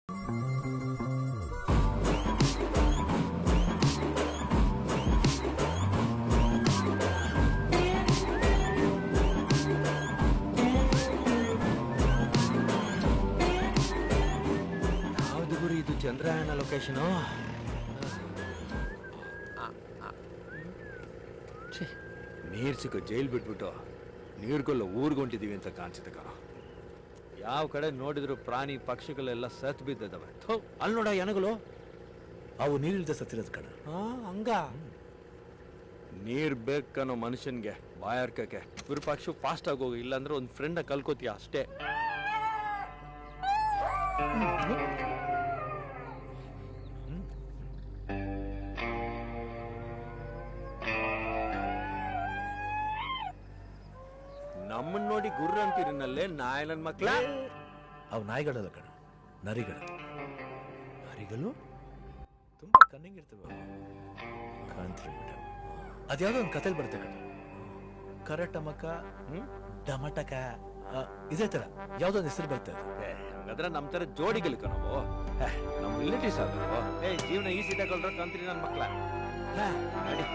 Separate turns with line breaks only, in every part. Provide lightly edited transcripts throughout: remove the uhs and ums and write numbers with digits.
ಇದು ಚಂದ್ರಯಾನ ಲೊಕೇಶನು. ನೀರ್ ಸಿಕ್ಕ ಜೈಲ್ ಬಿಟ್ಬಿಟ್ಟು ನೀರ್ಗೊಲ್ಲ ಊರ್ಗೊಂಡಿದೀವಿ ಅಂತ ಕಾಣಿಸುತ್ತೆ ಕಣ. ಯಾವ ಕಡೆ ನೋಡಿದ್ರು ಪ್ರಾಣಿ ಪಕ್ಷಿಗಳೆಲ್ಲ ಸತ್ ಬಿದ್ದದವೆ. ಅಲ್ಲಿ ನೋಡ ಏನಗಳು
ಅವು ನೀರಿಲ್ದ ಸತ್ತಿರೋದು ಕಣ.
ಹಂಗ ನೀರ್ ಬೇಕನ್ನೋ ಮನುಷ್ಯನ್ಗೆ ಬಾಯಾರ್ಕಕ್ಕೆ ವಿರೂಪಾಕ್ಷು ಫಾಸ್ಟ್ ಆಗಿ ಹೋಗಿ, ಇಲ್ಲಾಂದ್ರೆ ಒಂದ್ ಫ್ರೆಂಡ್ ಕಲ್ಕೋತೀಯ ಅಷ್ಟೇ. ನಮ್ಮನ್ ನೋಡಿ ಗುರ್ರ ಅಂತೀರಿನಲ್ಲೇ ನಾಯಿ ನನ್ ಮಕ್ಳ.
ಅವು ನಾಯಿಗಳಲ್ಲ ಕಣ, ನರಿಗಳು. ನರಿಗಳು ತುಂಬಾ ಕಣ್ಣಿಂಗ್ ಇರ್ತವೆ. ಅದ್ಯಾವುದೋ ಒಂದು ಕಥೆಲ್ ಬರುತ್ತೆ ಕಣ. ಕರಟಮಕ ಡಮಟಕ ಇದೇ ತರ ಯಾವ್ದೋ ಒಂದು ಹೆಸರು ಬರ್ತದೆ.
ಹಂಗಾದ್ರೆ ನಮ್ ತರ ಜೋಡಿಗಳು ಕಣವು, ನಮ್ ರಿಲೇಟಿವ್ಸ್ ಆದವು. ಜೀವನ ಈಸಿ ತಗೊಳ್ರ ಕಂತ್ರಿ ನನ್ ಮಕ್ಳ. ನಡಿ.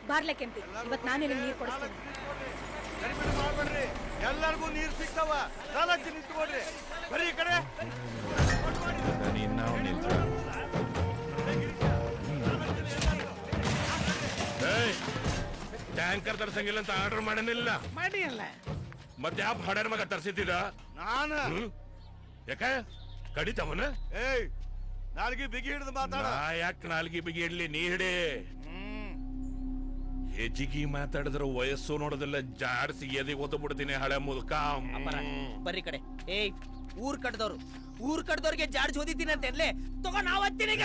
ಬಾರ್ಲೆ ಕೆಂಪಿ, ಇವತ್ ನಾನೇ ನೀರು ಕೊಡಿಸ್ತೀನಿ.
ಎಲ್ಲರಿಗೂ ನೀರು ಸಿಗ್ತಾವ. ಸಾಲಕ್ಕೆ ನಿಂತ್ಕೊಡ್ರಿ. ಬರೀ ಈ ಕಡೆ.
ಟ್ಯಾಂಕರ್ ತರ್ಸಂಗಿಲ್ಲ ಅಂತ ಆರ್ಡರ್ ಮಾಡನಿಲ್ಲ.
ಮಾಡಿಯಲ್ಲ
ಮತ್ತೆ ಯಾವ ಹಡರ್ ಮಗ ತರ್ಸಿದ್ದ
ನಾನು.
ಯಾಕ ಕಡಿತವನ?
ನಾಲ್ಗೆ ಬಿಗಿ ಹಿಡಿದು ಮಾತಾಡ.
ಯಾಕೆ ನಾಲ್ಗೆ ಬಿಗಿ ಇಡ್ಲಿ? ನೀ ಹಿಡಿ. ಹೆಚ್ಚಿಗೆ ಮಾತಾಡಿದ್ರ ವಯಸ್ಸು ನೋಡೋದಿಲ್ಲ, ಜಾಡ್ಸಿ ಎದೆ ಓದು ಬಿಡ್ತೀನಿ ಹಳೆ ಮುದುಕ.
ಬರ್ರಿ ಕಡೆ. ಊರ್ ಕಟ್ಟದವ್ರಿಗೆ ಜಾಡ್ಸಿ ಓದಿದ್ದೀನಿ ಅಂತ ಎನ್ಲೆ ತಗೋ. ನಾವ್ ಹತ್ತೀನಿ.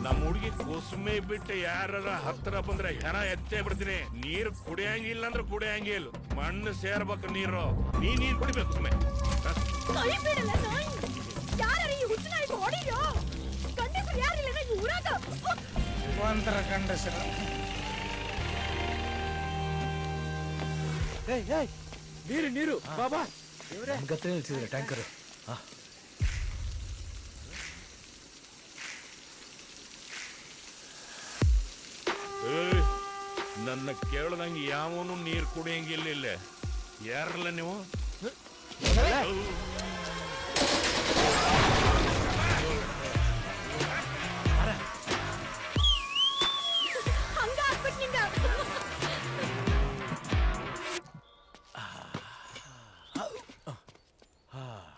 ನಮ್ಮ ಹುಡುಗಿ ಕುಸುಮೆ ಬಿಟ್ಟು ಯಾರ ಹತ್ರ ಬಂದ್ರೆ ಹೆಣ ಎತ್ತೇ ಬಿಡ್ತೀನಿ. ನೀರು ಕುಡಿಯಂಗಿಲ್ಲ ಅಂದ್ರೆ ಕುಡಿಯಂಗಿಲ್ಲ. ಮಣ್ಣು ಸೇರ್ಬೇಕು ನೀರು. ನೀರ್ ಕುಡಿಬೇಕು ಸುಮ್ಮನೆ.
ಒಂಥರ ಗಂಡಸರು.
ನೀರು ನೀರು ಬಾಬಾ
ಗತ್ತೆ ನಿಲ್ಸಿದ್ರೆ ಟ್ಯಾಂಕರ್.
ನನ್ನ ಕೇಳ್ದಂಗೆ ಯಾವನು ನೀರು ಕುಡಿಯಂಗಿಲ್ಲ. ಯಾರಲ್ಲ ನೀವು?